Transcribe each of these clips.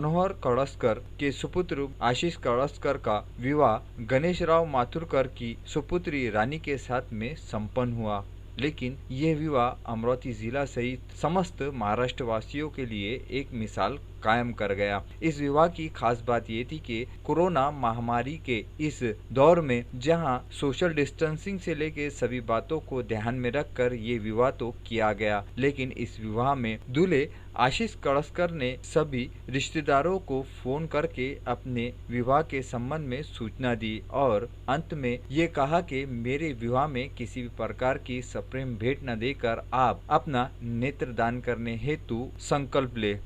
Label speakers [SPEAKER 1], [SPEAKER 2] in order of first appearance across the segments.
[SPEAKER 1] मनोहर कळसकर के सुपुत्र आशीष कळसकर का विवाह गणेशराव माथुरकर की सुपुत्री रानी के साथ में संपन्न हुआ। लेकिन यह विवाह अमरावती जिला सहित समस्त महाराष्ट्र वासियों के लिए एक मिसाल कायम कर गया। इस विवाह की खास बात ये थी कि कोरोना महामारी के इस दौर में जहां सोशल डिस्टेंसिंग से लेके सभी बातों को ध्यान में रखकर ये विवाह तो किया गया, लेकिन इस विवाह में दूल्हे आशीष कळसकर ने सभी रिश्तेदारों को फोन करके अपने विवाह के संबंध में सूचना दी और अंत में ये कहा कि मेरे विवाह में किसी भी प्रकार की सप्रेम भेंट न देकर आप अपना नेत्रदान करने हेतु संकल्प ले।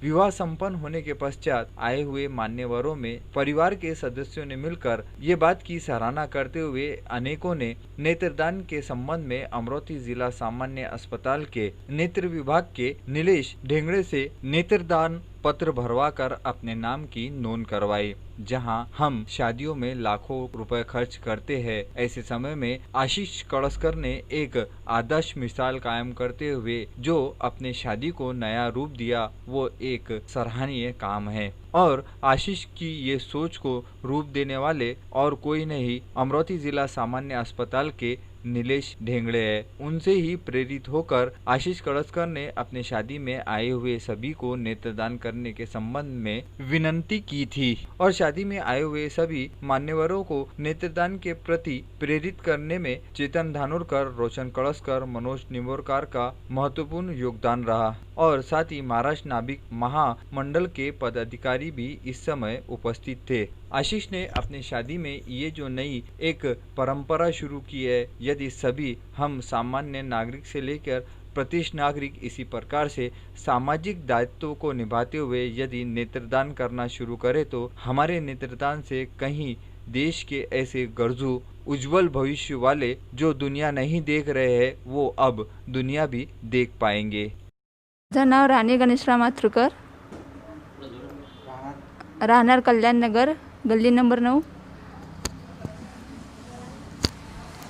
[SPEAKER 1] विवाह संपन्न होने के पश्चात आए हुए मान्यवरों में परिवार के सदस्यों ने मिलकर ये बात की सराहना करते हुए अनेकों ने नेत्रदान के संबंध में अमरावती जिला सामान्य अस्पताल के नेत्र विभाग के नीलेश ढेंगड़े से नेत्रदान पत्र भरवाकर अपने नाम की नोंद करवाई। जहां हम शादियों में लाखों रुपए खर्च करते हैं, ऐसे समय में आशीष कळसकर ने एक आदर्श मिसाल कायम करते हुए जो अपने शादी को नया रूप दिया, वो एक सराहनीय काम है। और आशीष की ये सोच को रूप देने वाले और कोई नहीं, अमरावती जिला सामान्य अस्पताल के नीलेश ढेंगड़े है। उनसे ही प्रेरित होकर आशीष कळसकर ने अपने शादी में आए हुए सभी को नेत्रदान करने के संबंध में विनंती की थी और शादी में आए हुए सभी मान्यवरों को नेत्रदान के प्रति प्रेरित करने में चेतन धानोरकर, रोशन कळसकर, मनोज निंबोरकर का महत्वपूर्ण योगदान रहा और साथ ही महाराष्ट्र नाभिक महामंडल के पदाधिकारी भी इस समय उपस्थित थे। आशीष ने अपनी शादी में ये जो नई एक परंपरा शुरू की है, यदि सभी हम सामान्य नागरिक से लेकर प्रतिष्ठित नागरिक इसी प्रकार से सामाजिक दायित्वों को निभाते हुए यदि नेत्रदान करना शुरू करें तो हमारे नेत्रदान से कहीं देश के ऐसे गरजू उज्जवल भविष्य वाले जो दुनिया नहीं देख रहे हैं, वो अब दुनिया भी देख पाएंगे।
[SPEAKER 2] माझं नाव राणी गणेशराव माथुरकर, राहणार कल्याण नगर, गल्ली नंबर 9।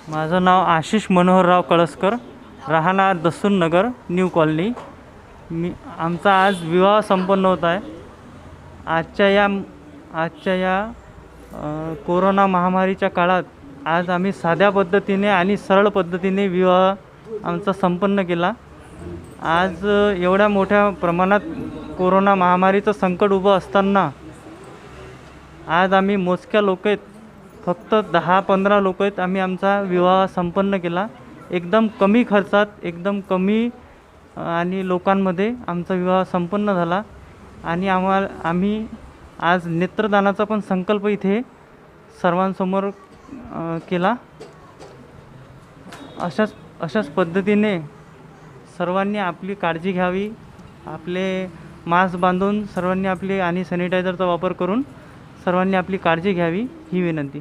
[SPEAKER 3] माझं नाव आशीष मनोहरराव कळसकर, राहणार दसून नगर, न्यू कॉलनी। आमचा आज विवाह संपन्न होत आहे। आजच्या या कोरोना महामारीच्या काळात आज आम्ही साध्या पद्धतीने आणि सरळ पद्धतीने विवाह आमचा संपन्न केला। आज एवढ्या मोठ्या प्रमाणात कोरोना महामारीचं संकट उभं असताना आज आम्ही मोजक्या लोक आहेत, फक्त 10-15 लोक आहेत, आम्ही आमचा विवाह संपन्न केला। एकदम कमी खर्चात, एकदम कमी आणि लोकांमध्ये आमचा विवाह संपन्न झाला आणि आम्ही आज नेत्रदानाचा पण संकल्प इथे सर्वांसमोर केला। अशाच पद्धतीने सर्वांनी आपली काळजी घ्यावी, आपले मास्क बांधून सर्वांनी आपली आणि सॅनिटायझरचा वापर करून सर्वांनी आपली काळजी घ्यावी ही विनंती।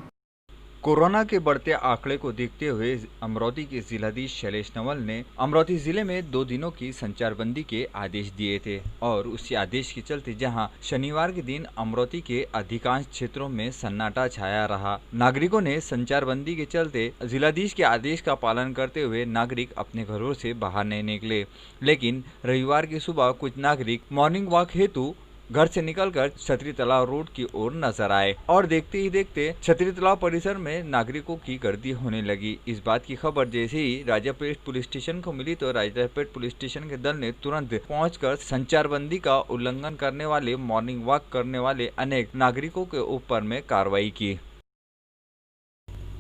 [SPEAKER 1] कोरोना के बढ़ते आंकड़े को देखते हुए अमरावती के जिलाधीश शैलेश नवल ने अमरावती जिले में 2 दिनों की संचारबंदी के आदेश दिए थे और उसी आदेश के चलते जहां शनिवार के दिन अमरावती के अधिकांश क्षेत्रों में सन्नाटा छाया रहा। नागरिकों ने संचारबंदी के चलते जिलाधीश के आदेश का पालन करते हुए नागरिक अपने घरों से बाहर नहीं निकले, लेकिन रविवार की सुबह कुछ नागरिक मॉर्निंग वॉक हेतु घर से निकलकर छतरी तालाब रोड की ओर नजर आए और देखते ही देखते छतरी तालाब परिसर में नागरिकों की गर्दी होने लगी। इस बात की खबर जैसे ही राजापेट पुलिस स्टेशन को मिली तो राजापेट पुलिस स्टेशन के दल ने तुरंत पहुंचकर संचारबंदी का उल्लंघन करने वाले, मॉर्निंग वॉक करने वाले अनेक नागरिकों के ऊपर में कार्रवाई की।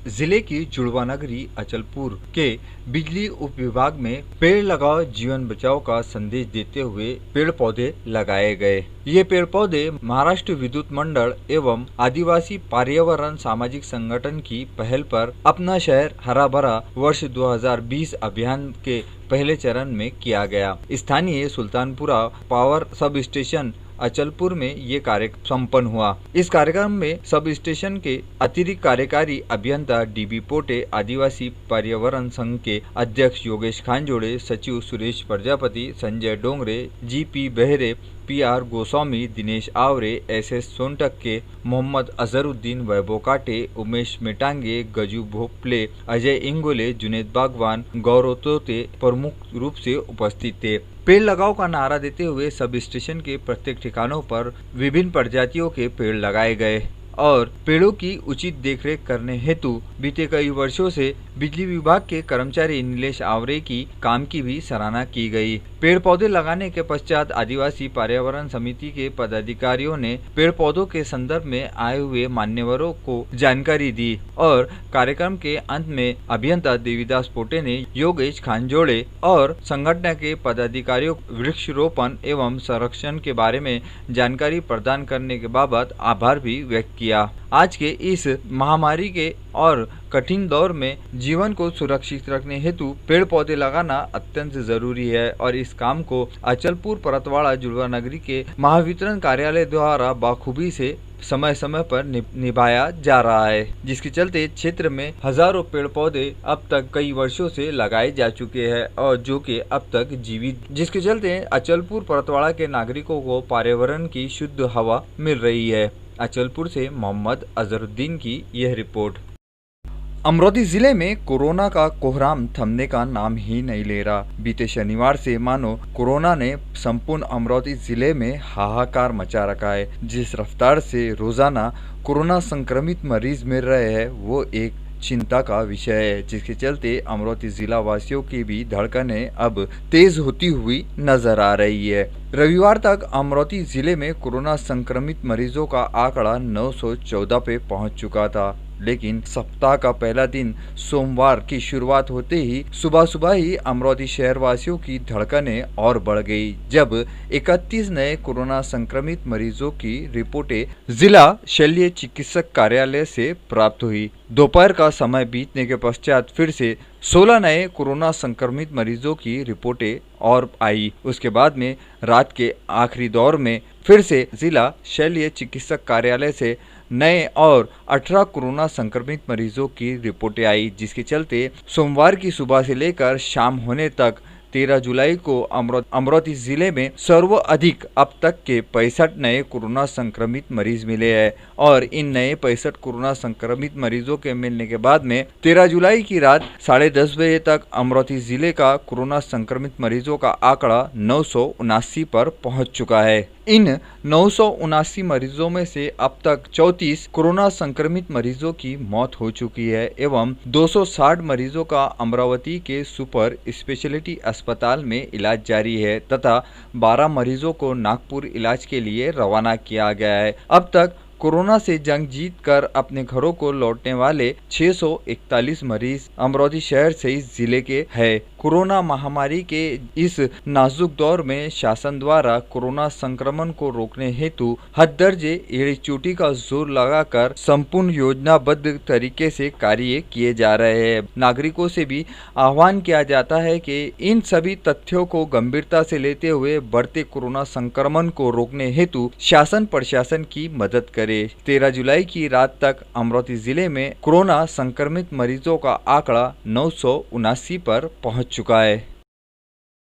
[SPEAKER 1] जिले की जुड़वा नगरी अचलपुर के बिजली उप विभाग में पेड़ लगाओ जीवन बचाओ का संदेश देते हुए पेड़ पौधे लगाए गए। ये पेड़ पौधे महाराष्ट्र विद्युत मंडल एवं आदिवासी पर्यावरण सामाजिक संगठन की पहल पर अपना शहर हरा भरा वर्ष 2020 अभियान के पहले चरण में किया गया। स्थानीय Sultanpura power sub station Achalpur में ये कार्य संपन्न हुआ। इस कार्यक्रम में सब स्टेशन के अतिरिक्त कार्यकारी अभियंता डीबी पोटे, आदिवासी पर्यावरण संघ के अध्यक्ष योगेश खानजोड़े, सचिव Suresh Prajapati, Sanjay Dongre, GP Behre, PR Goswami, Dinesh Aware, SS Sontakke, Mohammad Azharuddin, वैभव काटे, उमेश मेटांगे, गजू भोपले, अजय इंगोले, जुनेद बागवान, गौरव तोते प्रमुख रूप से उपस्थित थे। पेड़ लगाओ का नारा देते हुए सब स्टेशन के प्रत्येक ठिकानों पर विभिन्न प्रजातियों के पेड़ लगाए गए और पेड़ों की उचित देखरेख करने हेतु बीते कई वर्षों से बिजली विभाग के कर्मचारी नीलेश आवरे की काम की भी सराहना की गई। पेड़ पौधे लगाने के पश्चात आदिवासी पर्यावरण समिति के पदाधिकारियों ने पेड़ पौधों के संदर्भ में आए हुए मान्यवरों को जानकारी दी और कार्यक्रम के अंत में अभियंता देवीदास पोटे ने योगेश खानजोड़े और संगठन के पदाधिकारियों वृक्षरोपण एवं संरक्षण के बारे में जानकारी प्रदान करने के बाबत आभार भी व्यक्त किया। आज के इस महामारी के और कठिन दौर में जीवन को सुरक्षित रखने हेतु पेड़ पौधे लगाना अत्यंत जरूरी है और इस काम को अचलपुर परतवाड़ा जुड़वा नगरी के महावितरण कार्यालय द्वारा बाखूबी से समय समय पर निभाया जा रहा है, जिसके चलते क्षेत्र में हजारों पेड़ पौधे अब तक कई वर्षों से लगाए जा चुके हैं और जो कि अब तक जीवित, जिसके चलते अचलपुर परतवाड़ा के नागरिकों को पर्यावरण की शुद्ध हवा मिल रही है। अचलपुर से मोहम्मद अजहरुद्दीन की यह रिपोर्ट। अमरोती जिले में कोरोना का कोहराम थमने का नाम ही नहीं ले रहा। बीते शनिवार से मानो कोरोना ने संपूर्ण अमरोती जिले में हाहाकार मचा रखा है। जिस रफ्तार से रोजाना कोरोना संक्रमित मरीज मिल रहे हैं वो एक चिंता का विषय है, जिसके चलते अमरोती जिला वासियों की भी धड़कनें अब तेज होती हुई नजर आ रही है। रविवार तक अमरोती जिले में कोरोना संक्रमित मरीजों का आंकड़ा 914 पे पहुंच चुका था, लेकिन सप्ताह का पहला दिन सोमवार की शुरुआत होते ही सुबह ही अमरोती शहर वासियों की धड़कनें और बढ़ गई, जब 31 नए कोरोना संक्रमित मरीजों की रिपोर्टें जिला शल्य चिकित्सक कार्यालय से प्राप्त हुई। दोपहर का समय बीतने के पश्चात फिर से 16 नए कोरोना संक्रमित मरीजों की रिपोर्टें और आई। उसके बाद में रात के आखिरी दौर में फिर से जिला शल्य चिकित्सक कार्यालय से नए और 18 कोरोना संक्रमित मरीजों की रिपोर्टें आई, जिसके चलते सोमवार की सुबह से लेकर शाम होने तक 13 जुलाई को अमरोती जिले में सर्वाधिक अब तक के 65 नए कोरोना संक्रमित मरीज मिले हैं और इन नए 65 कोरोना संक्रमित मरीजों के मिलने के बाद में 13 जुलाई की रात 10:30 बजे तक अमरोती जिले का कोरोना संक्रमित मरीजों का आंकड़ा 979 पर पहुंच चुका है। इन 979 मरीजों में से अब तक 34 कोरोना संक्रमित मरीजों की मौत हो चुकी है एवं 260 मरीजों का अमरावती के सुपर स्पेशलिटी अस्पताल में इलाज जारी है तथा 12 मरीजों को नागपुर इलाज के लिए रवाना किया गया है। अब तक कोरोना से जंग जीत कर अपने घरों को लौटने वाले 641 मरीज अमरोती शहर सहित जिले के हैं। कोरोना महामारी के इस नाजुक दौर में शासन द्वारा कोरोना संक्रमण को रोकने हेतु हद दर्जे एड़ी चोटी का जोर लगाकर संपूर्ण योजनाबद्ध तरीके से कार्य किए जा रहे हैं। नागरिकों से भी आह्वान किया जाता है कि इन सभी तथ्यों को गंभीरता से लेते हुए बढ़ते कोरोना संक्रमण को रोकने हेतु शासन प्रशासन की मदद करे। 13 जुलाई की रात तक अमरोती जिले में कोरोना संक्रमित मरीजों का आंकड़ा 979 पर पहुंच चुका है।